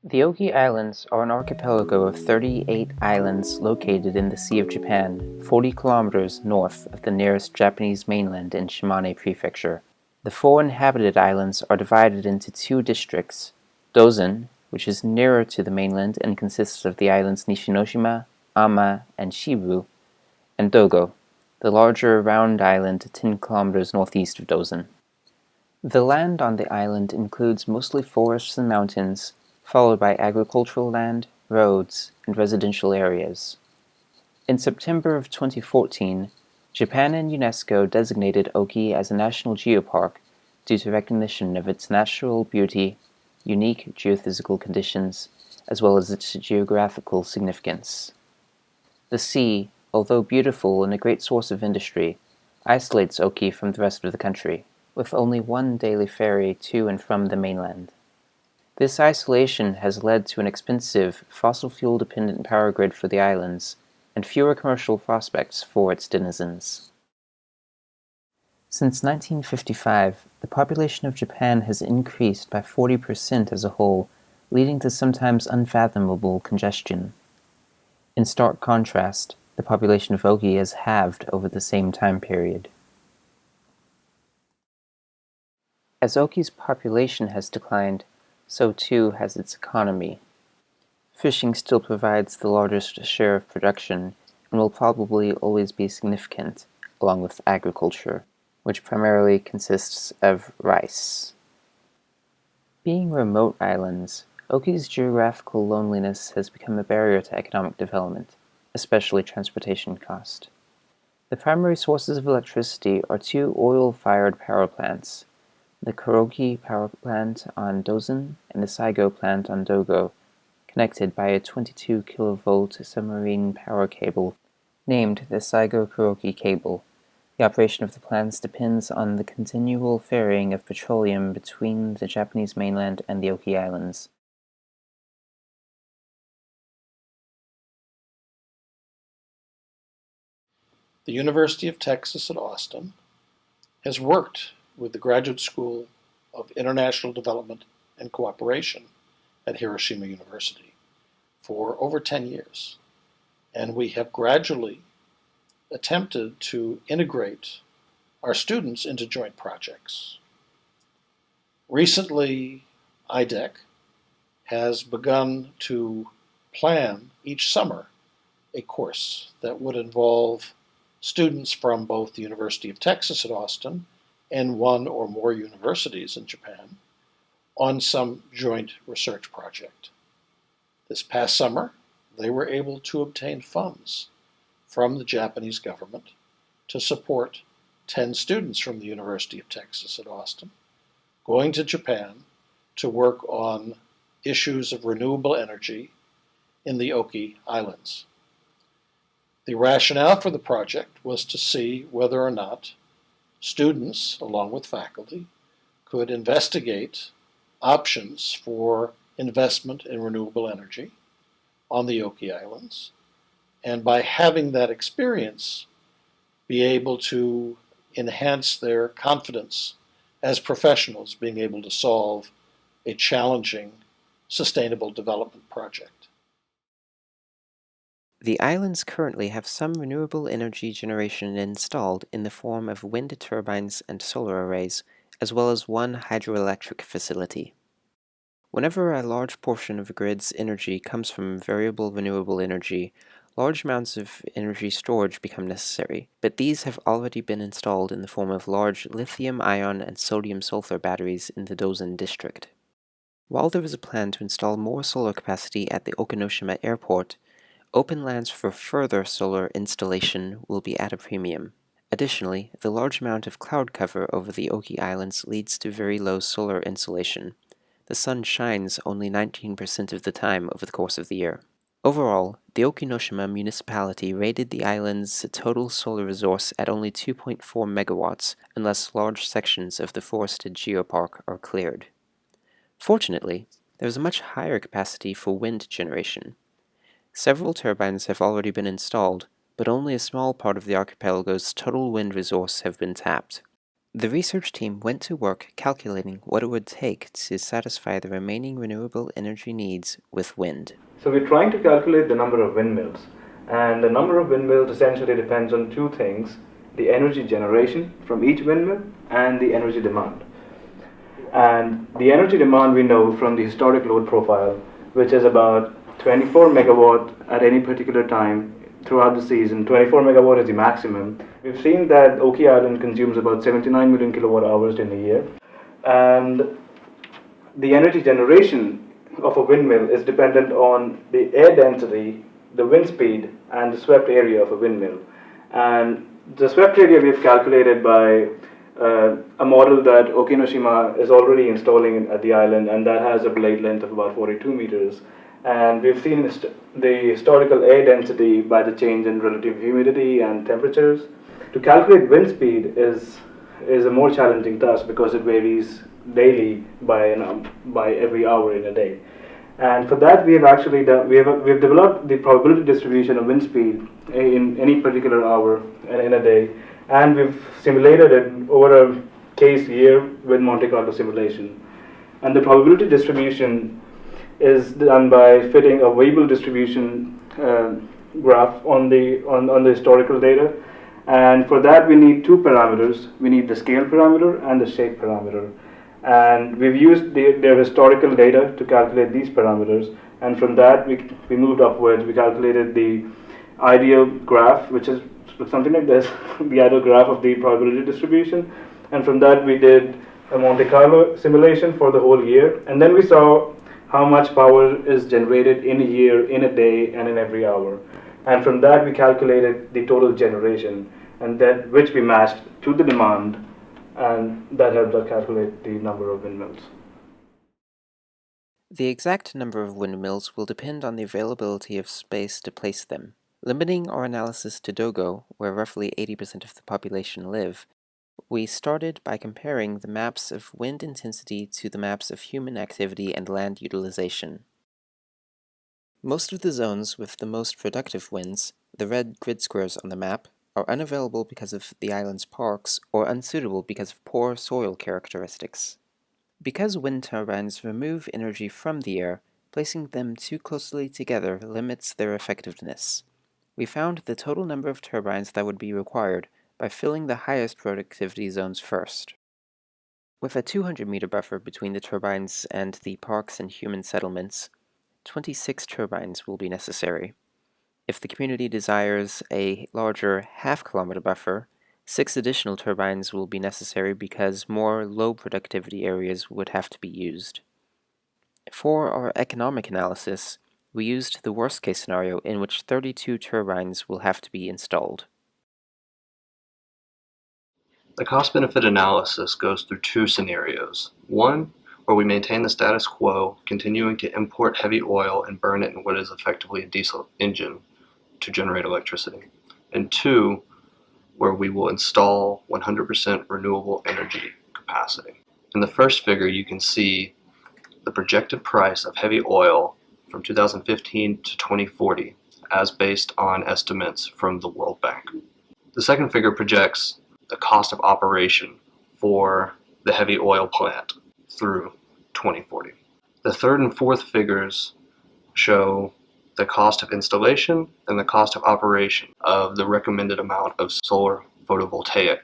The Oki Islands are an archipelago of 38 islands located in the Sea of Japan, 40 kilometers north of the nearest Japanese mainland in Shimane Prefecture. The four inhabited islands are divided into two districts: Dozen, which is nearer to the mainland and consists of the islands Nishinoshima, Ama, and Shibu, and Dogo, the larger round island 10 kilometers northeast of Dozen. The land on the island includes mostly forests and mountains, followed by agricultural land, roads, and residential areas. In September of 2014, Japan and UNESCO designated Oki as a national geopark due to recognition of its natural beauty, unique geophysical conditions, as well as its geographical significance. The sea, although beautiful and a great source of industry, isolates Oki from the rest of the country, with only one daily ferry to and from the mainland. This isolation has led to an expensive, fossil fuel-dependent power grid for the islands, and fewer commercial prospects for its denizens. Since 1955, the population of Japan has increased by 40% as a whole, leading to sometimes unfathomable congestion. In stark contrast, the population of Oki has halved over the same time period. As Oki's population has declined, so too has its economy. Fishing still provides the largest share of production and will probably always be significant, along with agriculture, which primarily consists of rice. Being remote islands, Oki's geographical loneliness has become a barrier to economic development, especially transportation cost. The primary sources of electricity are two oil-fired power plants, the Kuroki power plant on Dozen and the Saigo plant on Dogo, connected by a 22 kilovolt submarine power cable named the Saigo-Kuroki cable. The operation of the plants depends on the continual ferrying of petroleum between the Japanese mainland and the Oki Islands. The University of Texas at Austin has worked with the Graduate School of International Development and Cooperation at Hiroshima University for over 10 years, and we have gradually attempted to integrate our students into joint projects. Recently, IDEC has begun to plan each summer a course that would involve students from both the University of Texas at Austin and one or more universities in Japan on some joint research project. This past summer, they were able to obtain funds from the Japanese government to support 10 students from the University of Texas at Austin going to Japan to work on issues of renewable energy in the Oki Islands. The rationale for the project was to see whether or not students, along with faculty, could investigate options for investment in renewable energy on the Oki Islands, and by having that experience, be able to enhance their confidence as professionals being able to solve a challenging sustainable development project. The islands currently have some renewable energy generation installed in the form of wind turbines and solar arrays, as well as one hydroelectric facility. Whenever a large portion of a grid's energy comes from variable renewable energy, large amounts of energy storage become necessary, but these have already been installed in the form of large lithium-ion and sodium-sulfur batteries in the Dozen district. While there is a plan to install more solar capacity at the Okinoshima airport, open lands for further solar installation will be at a premium. Additionally, the large amount of cloud cover over the Oki Islands leads to very low solar insolation. The sun shines only 19% of the time over the course of the year. Overall, the Okinoshima municipality rated the island's total solar resource at only 2.4 megawatts unless large sections of the forested geopark are cleared. Fortunately, there is a much higher capacity for wind generation. Several turbines have already been installed, but only a small part of the archipelago's total wind resource have been tapped. The research team went to work calculating what it would take to satisfy the remaining renewable energy needs with wind. So we're trying to calculate the number of windmills, and the number of windmills essentially depends on two things: the energy generation from each windmill and the energy demand. And the energy demand we know from the historic load profile, which is about 24 megawatt at any particular time throughout the season. 24 megawatt is the maximum. We've seen that Oki Island consumes about 79 million kilowatt hours in a year, and the energy generation of a windmill is dependent on the air density, the wind speed, and the swept area of a windmill. And the swept area we've calculated by a model that Okinoshima is already installing at the island, and that has a blade length of about 42 meters. And we've seen the historical air density by the change in relative humidity and temperatures. To calculate wind speed is a more challenging task because it varies daily by every hour in a day. And for that, we have actually we've developed the probability distribution of wind speed in any particular hour and in a day, and we've simulated it over a case year with Monte Carlo simulation. And the probability distribution is done by fitting a Weibull distribution graph on the historical data. And for that, we need two parameters. We need the scale parameter and the shape parameter. And we've used their historical data to calculate these parameters. And from that, we moved upwards. We calculated the ideal graph, which is something like this, the ideal graph of the probability distribution. And from that, we did a Monte Carlo simulation for the whole year. And then we saw how much power is generated in a year, in a day, and in every hour. And from that, we calculated the total generation, and that which we matched to the demand, and that helped us calculate the number of windmills. The exact number of windmills will depend on the availability of space to place them. Limiting our analysis to Dogo, where roughly 80% of the population live, we started by comparing the maps of wind intensity to the maps of human activity and land utilization. Most of the zones with the most productive winds, the red grid squares on the map, are unavailable because of the island's parks or unsuitable because of poor soil characteristics. Because wind turbines remove energy from the air, placing them too closely together limits their effectiveness. We found the total number of turbines that would be required by filling the highest productivity zones first. With a 200-meter buffer between the turbines and the parks and human settlements, 26 turbines will be necessary. If the community desires a larger half-kilometer buffer, 6 additional turbines will be necessary because more low-productivity areas would have to be used. For our economic analysis, we used the worst-case scenario in which 32 turbines will have to be installed. The cost-benefit analysis goes through two scenarios. One, where we maintain the status quo, continuing to import heavy oil and burn it in what is effectively a diesel engine to generate electricity. And two, where we will install 100% renewable energy capacity. In the first figure, you can see the projected price of heavy oil from 2015 to 2040 as based on estimates from the World Bank. The second figure projects the cost of operation for the heavy oil plant through 2040. The third and fourth figures show the cost of installation and the cost of operation of the recommended amount of solar photovoltaic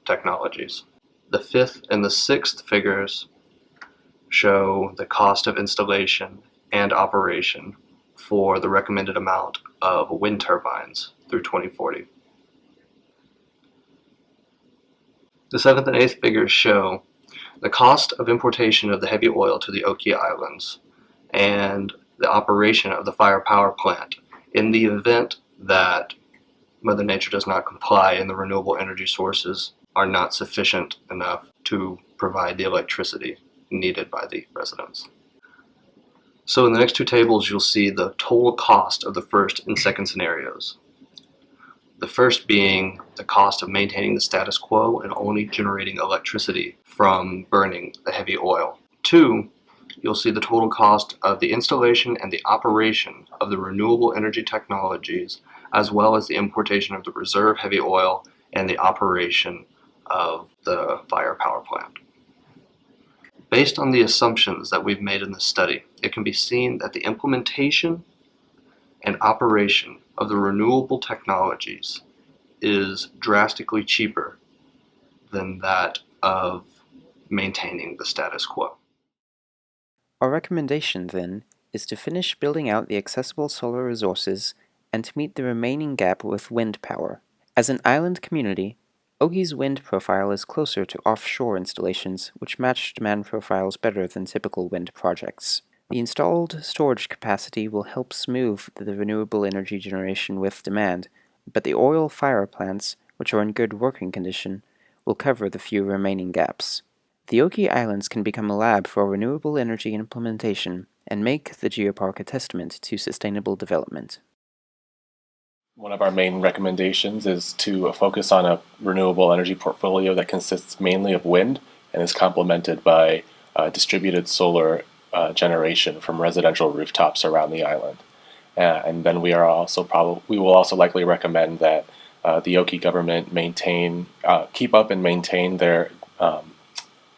technologies. The fifth and the sixth figures show the cost of installation and operation for the recommended amount of wind turbines through 2040. The seventh and eighth figures show the cost of importation of the heavy oil to the Oki Islands and the operation of the fire power plant in the event that Mother Nature does not comply and the renewable energy sources are not sufficient enough to provide the electricity needed by the residents. So in the next two tables, you'll see the total cost of the first and second scenarios. The first being the cost of maintaining the status quo and only generating electricity from burning the heavy oil. Two, you'll see the total cost of the installation and the operation of the renewable energy technologies, as well as the importation of the reserve heavy oil and the operation of the fire power plant. Based on the assumptions that we've made in this study, it can be seen that the implementation and operation of the renewable technologies is drastically cheaper than that of maintaining the status quo. Our recommendation, then, is to finish building out the accessible solar resources and to meet the remaining gap with wind power. As an island community, Oki's wind profile is closer to offshore installations, which match demand profiles better than typical wind projects. The installed storage capacity will help smooth the renewable energy generation with demand, but the oil fire plants, which are in good working condition, will cover the few remaining gaps. The Oki Islands can become a lab for renewable energy implementation and make the geopark a testament to sustainable development. One of our main recommendations is to focus on a renewable energy portfolio that consists mainly of wind and is complemented by distributed solar generation from residential rooftops around the island. And then we will also likely recommend that the Oki government keep up and maintain their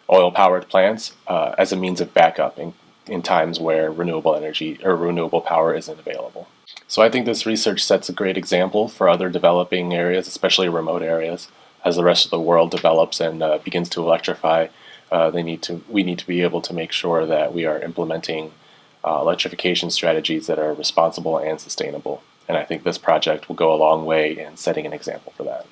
oil-powered plants as a means of backup in times where renewable energy or renewable power isn't available. So I think this research sets a great example for other developing areas, especially remote areas. As the rest of the world develops and begins to electrify, we need to be able to make sure that we are implementing electrification strategies that are responsible and sustainable. And I think this project will go a long way in setting an example for that.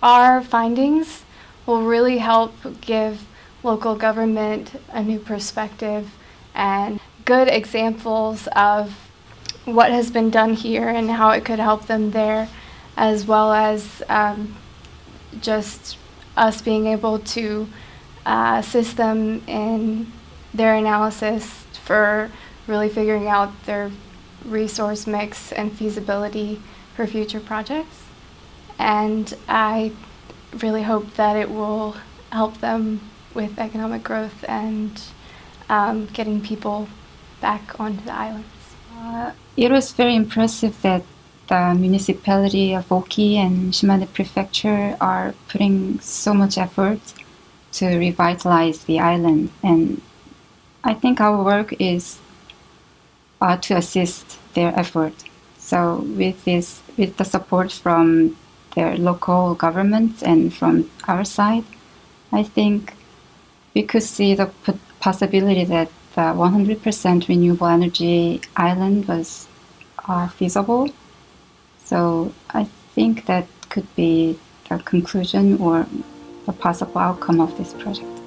Our findings will really help give local government a new perspective and good examples of what has been done here and how it could help them there, as well as just us being able to assist them in their analysis for really figuring out their resource mix and feasibility for future projects. And I really hope that it will help them with economic growth and getting people back onto the islands. It was very impressive that the municipality of Oki and Shimane Prefecture are putting so much effort to revitalize the island. And I think our work is to assist their effort. So with the support from their local governments and from our side, I think we could see the possibility that the 100% renewable energy island was feasible. So I think that could be the conclusion or the possible outcome of this project.